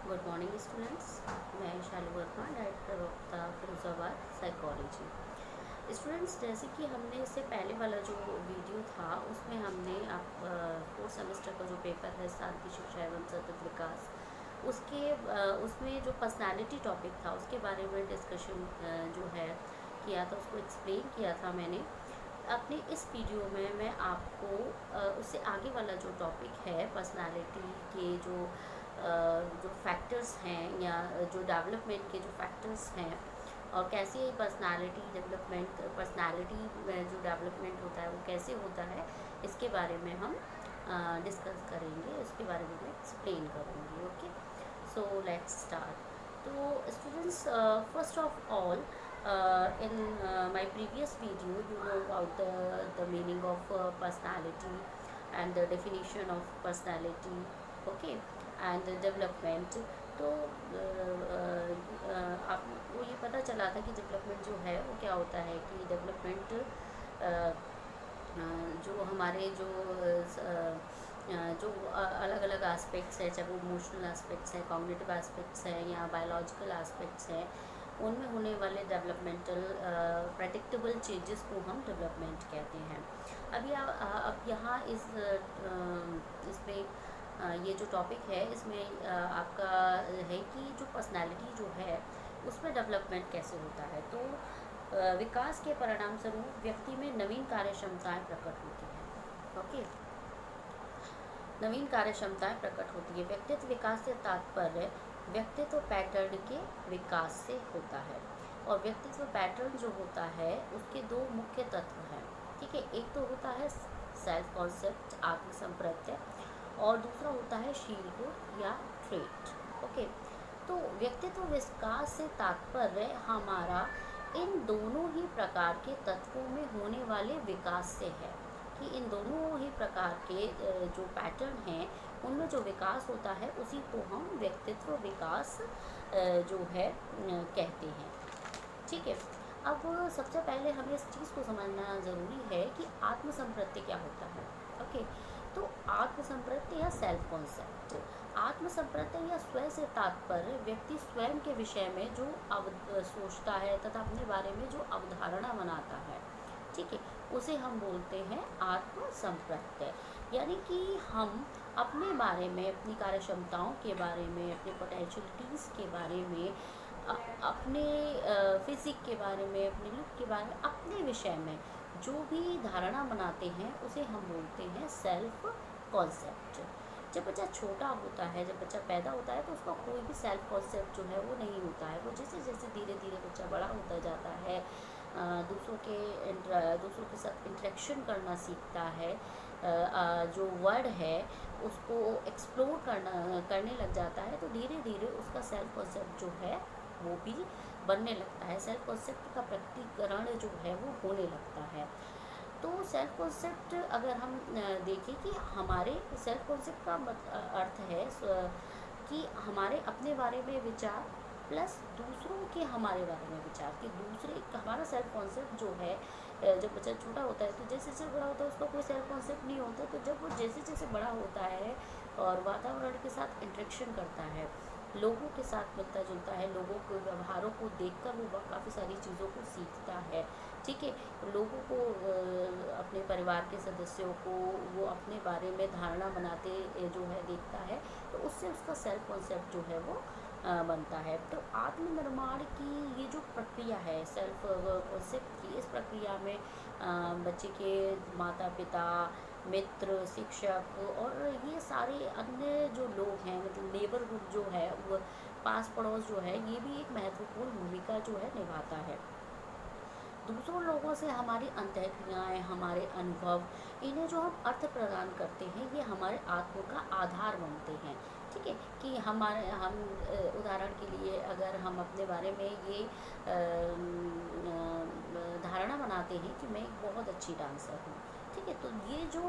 Good morning students. मैं Shalu Verma, director of the Firozabad psychology. Students, जैसे कि हमने इससे पहले वाला जो वीडियो था उसमें हमने आप फोर्थ सेमेस्टर का जो पेपर है सार्थकी शिक्षा एवं सतत विकास उसमें जो पर्सनालिटी टॉपिक था उसके बारे में डिस्कशन जो है किया था, उसको एक्सप्लेन किया था मैंने अपने इस वीडियो में। मैं आपको उससे आगे वाला जो टॉपिक है पर्सनालिटी के जो फैक्टर्स हैं या जो डेवलपमेंट के जो फैक्टर्स हैं और कैसे पर्सनालिटी में जो डेवलपमेंट होता है वो कैसे होता है, इसके बारे में हम डिस्कस करेंगे, इसके बारे में मैं एक्सप्लेन करूँगी। Okay, so let's start. तो students, first of all, in my previous video you know about the meaning of personality and the definition of personality, okay, and the development। तो आपको ये पता चला था कि डेवलपमेंट जो है वो क्या होता है, कि डेवलपमेंट जो हमारे जो अलग अलग एस्पेक्ट्स है, चाहे वो इमोशनल एस्पेक्ट्स हैं, कॉग्निटिव एस्पेक्ट्स हैं या बायोलॉजिकल एस्पेक्ट्स हैं, उनमें होने वाले डेवलपमेंटल प्रेडिक्टेबल चेंजेस को हम डेवलपमेंट कहते हैं। अब यहाँ इसमें ये जो टॉपिक है इसमें आपका है कि जो पर्सनालिटी जो है उसमें डेवलपमेंट कैसे होता है। तो विकास के परिणाम स्वरूप व्यक्ति में नवीन कार्य क्षमताएँ प्रकट होती हैं। ओके, नवीन कार्य क्षमताएँ प्रकट होती है। व्यक्तित्व विकास से तात्पर्य व्यक्तित्व पैटर्न के विकास से होता है। और व्यक्तित्व पैटर्न जो होता है उसके दो मुख्य तत्व हैं, ठीक है। एक तो होता है सेल्फ कॉन्सेप्ट, आत्मसंप्रत्यय, और दूसरा होता है शील गुण या ट्रेट। ओके, तो व्यक्तित्व विकास से तात्पर्य हमारा इन दोनों ही प्रकार के तत्वों में होने वाले विकास से है, कि इन दोनों ही प्रकार के जो पैटर्न हैं उनमें जो विकास होता है उसी को हम व्यक्तित्व विकास जो है कहते हैं, ठीक है। अब सबसे पहले हमें इस चीज़ को समझना ज़रूरी है कि आत्मसंप्रत्यय क्या होता है। ओके, तो आत्मसंप्रत्यय या सेल्फ कॉन्सेप्ट, आत्मसंप्रत्यय या स्वयं से तात्पर्य व्यक्ति स्वयं के विषय में जो सोचता है तथा अपने बारे में जो अवधारणा बनाता है, ठीक है, उसे हम बोलते हैं आत्मसंप्रत्यय। यानी कि हम अपने बारे में, अपनी कार्य क्षमताओं के बारे में, अपने पोटेंशियलिटीज़ के बारे में, अपने फिजिक के बारे में, अपने लुक के बारे में, अपने विषय में जो भी धारणा बनाते हैं उसे हम बोलते हैं सेल्फ कॉन्सेप्ट। जब बच्चा छोटा होता है, जब बच्चा पैदा होता है तो उसका कोई भी सेल्फ कॉन्सेप्ट जो है वो नहीं होता है। वो जैसे जैसे धीरे धीरे बच्चा बड़ा होता जाता है, दूसरों के साथ इंटरेक्शन करना सीखता है, जो वर्ड है उसको एक्सप्लोर करने लग जाता है, तो धीरे धीरे उसका सेल्फ कॉन्सेप्ट जो है वो भी बनने लगता है, सेल्फ कॉन्सेप्ट का प्रकटीकरण जो है वो होने लगता है। तो सेल्फ कॉन्सेप्ट अगर हम देखें कि हमारे सेल्फ कॉन्सेप्ट का अर्थ है कि हमारे अपने बारे में विचार प्लस दूसरों के हमारे बारे में विचार, कि दूसरे हमारा सेल्फ कॉन्सेप्ट जो है, जब बच्चा छोटा होता है तो जैसे जैसे बड़ा होता है उसका कोई सेल्फ कॉन्सेप्ट नहीं होता, तो जब वो जैसे जैसे बड़ा होता है और वातावरण के साथ इंटरेक्शन करता है, लोगों के साथ मिलता जुलता है, लोगों के व्यवहारों को देखकर वो काफ़ी सारी चीज़ों को सीखता है, ठीक है। लोगों को, अपने परिवार के सदस्यों को वो अपने बारे में धारणा बनाते जो है देखता है, तो उससे उसका सेल्फ कॉन्सेप्ट जो है वो बनता है। तो आत्मनिर्माण की ये जो प्रक्रिया है सेल्फ कॉन्सेप्ट की, इस प्रक्रिया में बच्चे के माता पिता, मित्र, शिक्षक और ये सारे अन्य जो लोग हैं, मतलब नेबरहुड जो है, वो पास पड़ोस जो है, ये भी एक महत्वपूर्ण भूमिका जो है निभाता है। दूसरों लोगों से हमारी अंतःक्रियाएँ, हमारे अनुभव, इन्हें जो हम अर्थ प्रदान करते हैं ये हमारे आत्म का आधार बनते हैं, ठीक है। कि हम उदाहरण के लिए अगर हम अपने बारे में ये धारणा बनाते हैं कि मैं एक बहुत अच्छी डांसर हूँ, ठीक है, तो ये जो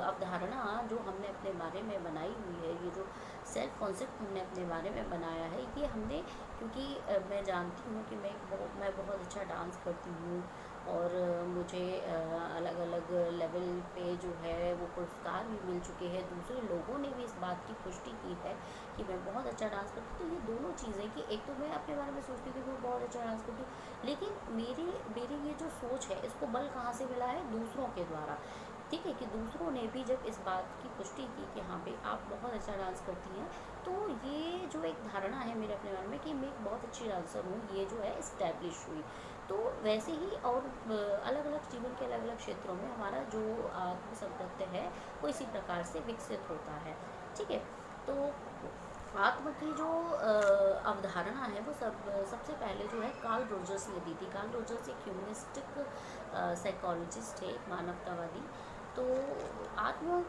अवधारणा जो हमने अपने बारे में बनाई हुई है, ये जो सेल्फ कॉन्सेप्ट हमने अपने बारे में बनाया है, ये हमने, क्योंकि मैं जानती हूँ कि मैं बहुत अच्छा डांस करती हूँ और मुझे अलग अलग लेवल पे जो है वो पुरस्कार भी मिल चुके हैं। दूसरे लोगों ने भी इस बात की पुष्टि की है कि मैं बहुत अच्छा डांस करती हूँ। तो ये दोनों चीज़ें कि एक तो मैं अपने बारे में सोचती हूँ कि मैं बहुत अच्छा डांस करती हूँ, लेकिन मेरी मेरी ये जो सोच है इसको बल कहाँ से मिला है? दूसरों के द्वारा। ठीक है, कि दूसरों ने भी जब इस बात की पुष्टि की कि हाँ भाई आप बहुत अच्छा डांस करती हैं, तो ये जो एक धारणा है मेरे अपने बारे में कि मैं एक बहुत अच्छी डांसर हूँ, ये जो है इस्टेब्लिश हुई। तो वैसे ही और अलग अलग जीवन के अलग अलग क्षेत्रों में हमारा जो आत्मसंतत्य है वो इसी प्रकार से विकसित होता है। ठीक है, तो आत्म की जो अवधारणा है वो सबसे पहले जो है कार्ल रोजर्स ने दी थी। कार्ल रोजर्स एक ह्यूमनिस्टिक साइकोलॉजिस्ट है, एक मानवतावादी। तो आत्म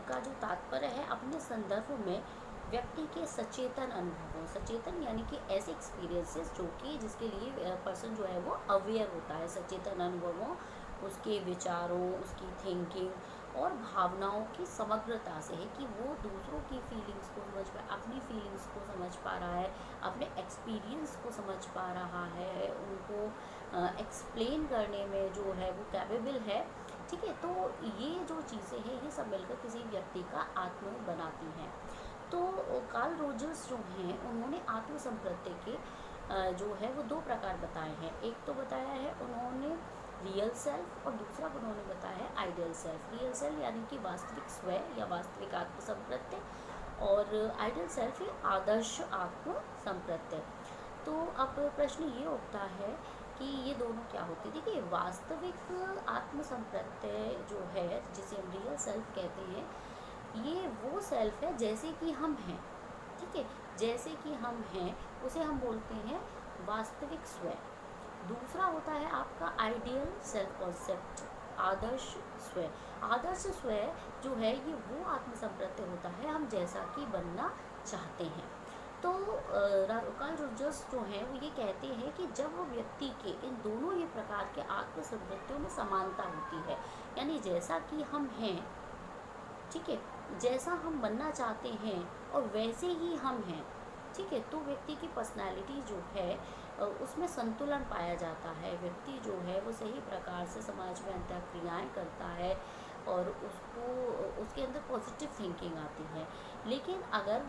का जो तात्पर्य है अपने संदर्भ में व्यक्ति के सचेतन अनुभवों, सचेतन यानी कि ऐसे एक्सपीरियंसेस जो कि जिसके लिए पर्सन जो है वो अवेयर होता है, सचेतन अनुभवों, उसके विचारों, उसकी थिंकिंग और भावनाओं की समग्रता से है कि वो दूसरों की फीलिंग्स को समझ पा, अपनी फीलिंग्स को समझ पा रहा है, अपने एक्सपीरियंस को समझ पा रहा है, उनको एक्सप्लेन करने में जो है वो कैपेबल है। ठीक है, तो ये जो चीज़ें हैं ये सब मिलकर किसी व्यक्ति का आत्म बनाती हैं। तो कार्ल रोजर्स जो हैं उन्होंने आत्म संप्रत्य के जो है वो दो प्रकार बताए हैं। एक तो बताया है उन्होंने रियल सेल्फ और दूसरा उन्होंने बताया है आइडियल सेल्फ। रियल सेल्फ यानी कि वास्तविक स्वयं या वास्तविक आत्म संप्रत्य, और आइडियल सेल्फ या आदर्श आत्म संप्रत्य। तो अब प्रश्न ये उठता है कि ये दोनों क्या होते हैं। देखिए, वास्तविक आत्म संप्रत्य जो है जिसे हम रियल सेल्फ कहते हैं, ये वो सेल्फ है जैसे कि हम हैं। ठीक है, जैसे कि हम हैं उसे हम बोलते हैं वास्तविक स्वयं। दूसरा होता है आपका आइडियल सेल्फ कॉन्सेप्ट, आदर्श स्वयं। आदर्श स्वयं जो है ये वो आत्म संप्रत्य होता है हम जैसा कि बनना चाहते हैं। तो कार्ल रोजर्स जो हैं वो ये कहते हैं कि जब वो व्यक्ति के इन दोनों ही प्रकार के आत्म संप्रत्यों में समानता होती है, यानी जैसा कि हम हैं, ठीक है, जैसा हम बनना चाहते हैं और वैसे ही हम हैं, ठीक है, तो व्यक्ति की पर्सनालिटी जो है उसमें संतुलन पाया जाता है। व्यक्ति जो है वो सही प्रकार से समाज में अंतःक्रियाएं करता है और उसको उसके अंदर पॉजिटिव थिंकिंग आती है। लेकिन अगर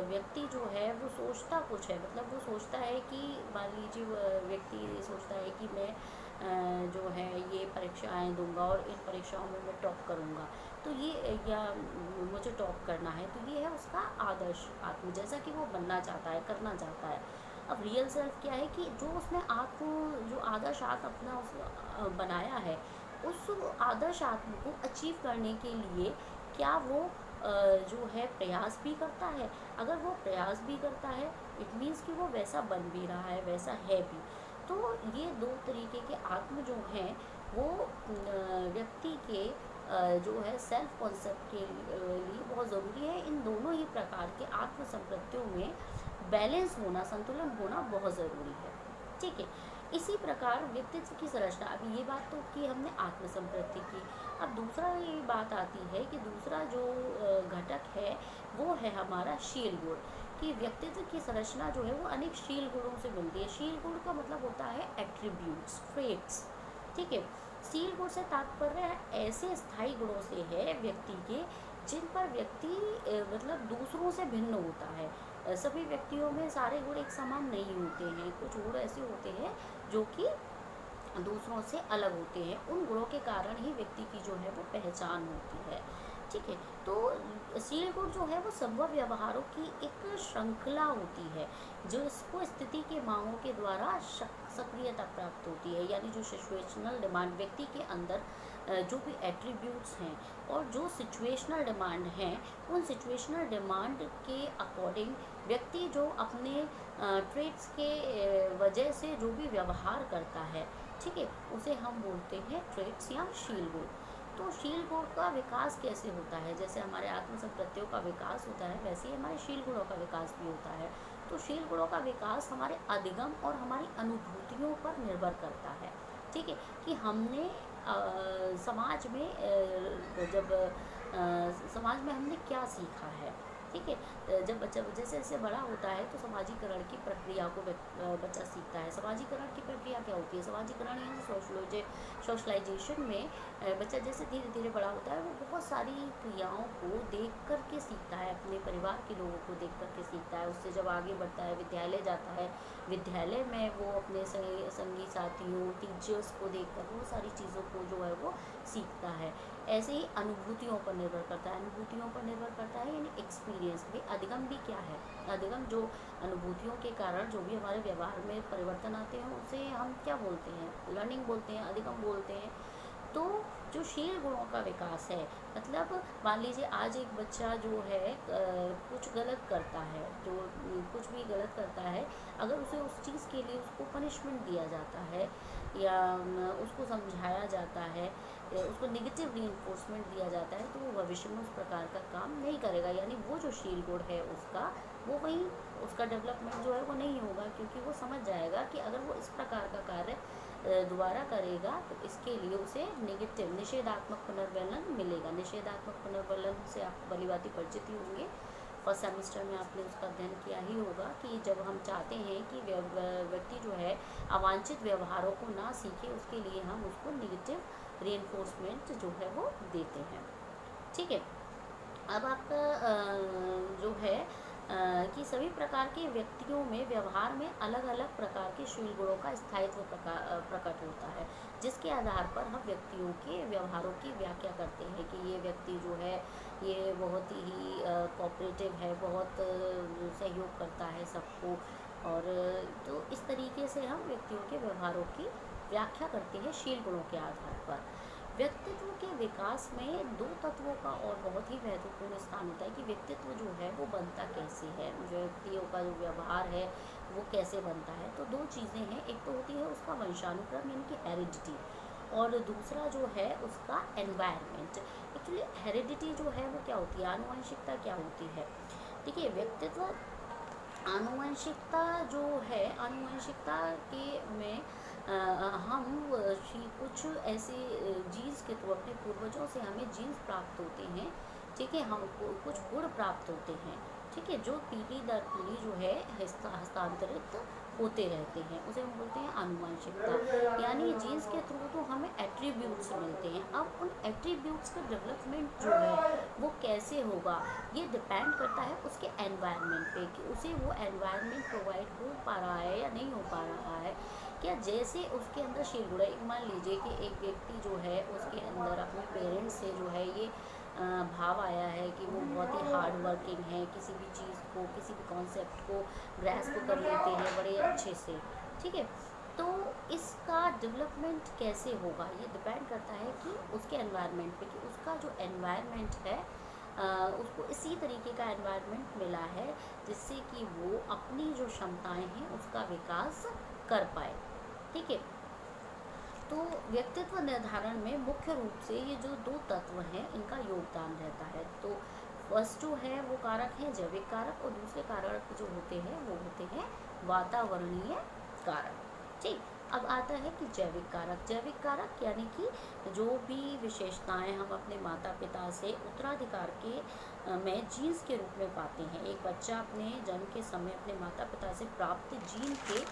व्यक्ति जो है वो सोचता कुछ है, मतलब वो सोचता है कि मान लीजिए व्यक्ति ये सोचता है कि मैं जो है ये परीक्षाएं दूंगा और इन परीक्षाओं में मैं टॉप करूंगा, तो ये या मुझे टॉप करना है, तो ये है उसका आदर्श आत्म, जैसा कि वो बनना चाहता है, करना चाहता है। अब रियल सेल्फ क्या है कि जो उसने आत्म, जो आदर्श आत्म अपना बनाया है, उस आदर्श आत्म को अचीव करने के लिए क्या वो जो है प्रयास भी करता है। अगर वो प्रयास भी करता है इट मीन्स कि वो वैसा बन भी रहा है, वैसा है भी। तो ये दो तरीके के आत्म जो हैं वो व्यक्ति के जो है सेल्फ कॉन्सेप्ट के लिए बहुत ज़रूरी है। इन दोनों ही प्रकार के आत्म संप्रत्यों में बैलेंस होना, संतुलन होना बहुत ज़रूरी है। ठीक है, इसी प्रकार व्यक्तित्व की संरचना, अभी ये बात तो कि हमने आत्म संप्रत्ति की। अब दूसरा ये बात आती है कि दूसरा जो घटक है वो है हमारा शील गुण, कि व्यक्तित्व की संरचना जो है वो अनेक शील गुणों से मिलती है। शील गुण का मतलब होता है एट्रीब्यूट्स, ट्रेट्स। ठीक है, शील गुण से तात्पर्य ऐसे स्थायी गुणों से है व्यक्ति के जिन पर व्यक्ति मतलब दूसरों से भिन्न होता है। सभी व्यक्तियों में सारे गुण एक समान नहीं होते हैं, कुछ गुण ऐसे होते हैं जो कि दूसरों से अलग होते हैं। उन गुणों के कारण ही व्यक्ति की जो है वो पहचान होती है। ठीक है, तो शील गुण जो है वो संभव व्यवहारों की एक श्रृंखला होती है जो इसको स्थिति के मांगों के द्वारा सक्रियता प्राप्त होती है। यानी जो सिचुएशनल डिमांड व्यक्ति के अंदर जो भी एट्रीब्यूट्स हैं और जो सिचुएशनल डिमांड हैं, उन सिचुएशनल डिमांड के अकॉर्डिंग व्यक्ति जो अपने ट्रेड्स के वजह से जो भी व्यवहार करता है, ठीक है, उसे हम बोलते हैं ट्रेड्स या शील गुण। तो शील गुण का विकास कैसे होता है? जैसे हमारे आत्म संप्रत्यों का विकास होता है वैसे ही हमारे शील गुणों का विकास भी होता है। तो शील गुणों का विकास हमारे अधिगम और हमारी अनुभूतियों पर निर्भर करता है। ठीक है, कि हमने समाज में जब समाज में हमने क्या सीखा है, ठीक है। जब बच्चा जैसे जैसे बड़ा होता है तो समाजीकरण की प्रक्रिया को बच्चा सीखता है। समाजीकरण की प्रक्रिया क्या होती है? समाजीकरण यानी सोशलाइजेशन में बच्चा जैसे धीरे धीरे बड़ा होता है वो बहुत सारी क्रियाओं को देख कर के सीखता है, अपने परिवार के लोगों को देख कर के सीखता है। उससे जब आगे बढ़ता है, विद्यालय जाता है, विद्यालय में वो अपने संगी साथियों, टीचर्स को देख कर बहुत सारी चीज़ों को जो है वो सीखता है। ऐसे ही अनुभूतियों पर निर्भर करता है, अनुभूतियों पर निर्भर करता है यानी एक्सपीरियंस भी। अधिगम भी क्या है? अधिगम जो अनुभूतियों के कारण जो भी हमारे व्यवहार में परिवर्तन आते हैं उसे हम क्या बोलते हैं? लर्निंग बोलते हैं, अधिगम बोलते हैं। तो जो शील गुणों का विकास है, मतलब मान लीजिए आज एक बच्चा जो है कुछ गलत करता है, जो कुछ भी गलत करता है, अगर उसे उस चीज़ के लिए उसको पनिशमेंट दिया जाता है या उसको समझाया जाता है, उसको नेगेटिव रीइंफोर्समेंट दिया जाता है, तो वो भविष्य में उस प्रकार का काम नहीं करेगा। यानी वो जो शील गुण है उसका, वो वहीं उसका डेवलपमेंट जो है वो नहीं होगा, क्योंकि वो समझ जाएगा कि अगर वो इस प्रकार का कार्य दोबारा करेगा तो इसके लिए उसे नेगेटिव निषेधात्मक पुनर्वलन मिलेगा। निषेधात्मक पुनर्वलन से आप भली भांति परिचित ही होंगे, फर्स्ट सेमेस्टर में आपने उसका अध्ययन किया ही होगा कि जब हम चाहते हैं कि व्यक्ति जो है अवांछित व्यवहारों को ना सीखे, उसके लिए हम उसको नेगेटिव रीइंफोर्समेंट जो है वो देते हैं। ठीक है। अब आपका जो है कि सभी प्रकार के व्यक्तियों में व्यवहार में अलग अलग प्रकार के शील गुणों का स्थायित्व प्रकट होता है, जिसके आधार पर हम व्यक्तियों के व्यवहारों की व्याख्या करते हैं कि ये व्यक्ति जो है ये बहुत ही कोऑपरेटिव है, बहुत सहयोग करता है सबको। और तो इस तरीके से हम व्यक्तियों के व्यवहारों की व्याख्या करते हैं शील गुणों के आधार पर। व्यक्तित्व के विकास में दो तत्वों का और बहुत ही महत्वपूर्ण स्थान होता है कि व्यक्तित्व जो है वो बनता कैसे है, व्यक्तियों का जो व्यवहार है वो कैसे बनता है। तो दो चीज़ें हैं, एक तो होती है उसका वंशानुक्रम यानी कि हेरिडिटी, और दूसरा जो है उसका एनवायरनमेंट। एक्चुअली हेरिडिटी जो है वो क्या होती है, आनुवंशिकता क्या होती है? देखिए, व्यक्तित्व आनुवंशिकता जो है, आनुवंशिकता के में हम कुछ ऐसे जीन्स के थ्रू अपने पूर्वजों से हमें जीन्स प्राप्त होते हैं। ठीक है, हमको कुछ गुण प्राप्त होते हैं। ठीक है, जो पीढ़ी दर पीढ़ी जो है हस्तांतरित होते रहते हैं, उसे हम बोलते हैं आनुवंशिकता। यानी जीन्स के थ्रू तो हमें एट्रीब्यूट्स मिलते हैं। अब उन एट्रीब्यूट्स का डेवलपमेंट जो है वो कैसे होगा, ये डिपेंड करता है उसके एनवायरनमेंट पे कि उसे वो एनवायरनमेंट प्रोवाइड हो पा रहा है या नहीं हो पा रहा है। क्या जैसे उसके अंदर शील गुण है, मान लीजिए कि एक व्यक्ति जो है उसके अंदर अपने पेरेंट्स से जो है ये भाव आया है कि वो बहुत ही हार्ड वर्किंग है, किसी भी चीज़ को, किसी भी कॉन्सेप्ट को ग्रैस्प कर लेते हैं बड़े अच्छे से। ठीक है, तो इसका डेवलपमेंट कैसे होगा ये डिपेंड करता है कि उसके एनवायरनमेंट पे, कि उसका जो एनवायरनमेंट है उसको इसी तरीके का एनवायरनमेंट मिला है जिससे कि वो अपनी जो क्षमताएं हैं उसका विकास कर पाए। ठीक है, तो व्यक्तित्व निर्धारण में मुख्य रूप से ये जो दो तत्व हैं इनका योगदान रहता है। तो फर्स्ट जो है वो कारक है जैविक कारक, और दूसरे कारक जो होते हैं वो होते हैं वातावरणीय कारक। ठीक, अब आता है कि जैविक कारक। जैविक कारक यानी कि जो भी विशेषताएं हम अपने माता पिता से उत्तराधिकार के में जीन्स के रूप में पाते हैं। एक बच्चा अपने जन्म के समय अपने माता पिता से प्राप्त जीन के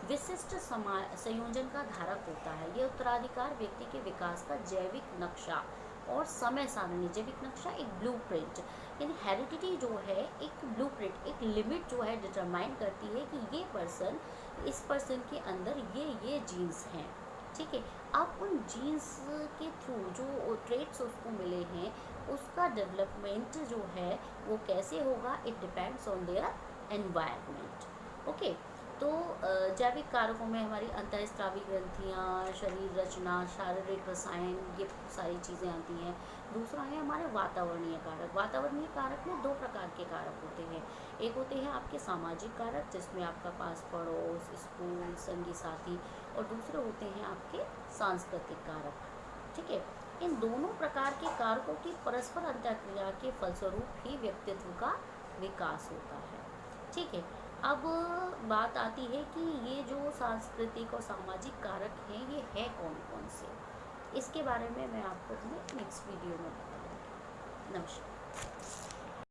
विशिष्ट संयोजन का धारक होता है। यह उत्तराधिकार व्यक्ति के विकास का जैविक नक्शा और समय सारणी, जैविक नक्शा एक ब्लूप्रिंट, यानी हेरिडिटी जो है एक ब्लूप्रिंट, एक लिमिट जो है डिटरमाइन करती है कि ये पर्सन, इस पर्सन के अंदर ये जीन्स हैं। ठीक है, अब उन जीन्स के थ्रू जो ट्रेट्स उसको मिले हैं उसका डेवलपमेंट जो है वो कैसे होगा, it depends on their environment. Okay, तो जैविक कारकों में हमारी अंतःस्रावी ग्रंथियाँ, शरीर रचना, शारीरिक रसायन, ये सारी चीज़ें आती हैं। दूसरा है हमारे वातावरणीय कारक। वातावरणीय कारक में दो प्रकार के कारक होते हैं। एक होते हैं आपके सामाजिक कारक जिसमें आपका पास पड़ोस, स्कूल, संगी साथी, और दूसरे होते हैं आपके सांस्कृतिक कारक। ठीक है, इन दोनों प्रकार के कारकों की परस्पर अंतःक्रिया के फलस्वरूप ही व्यक्तित्व का विकास होता है। ठीक है, अब बात आती है कि ये जो सांस्कृतिक और सामाजिक कारक हैं ये है कौन कौन से, इसके बारे में मैं आपको अपने नेक्स्ट वीडियो में बताऊँगी। नमस्कार।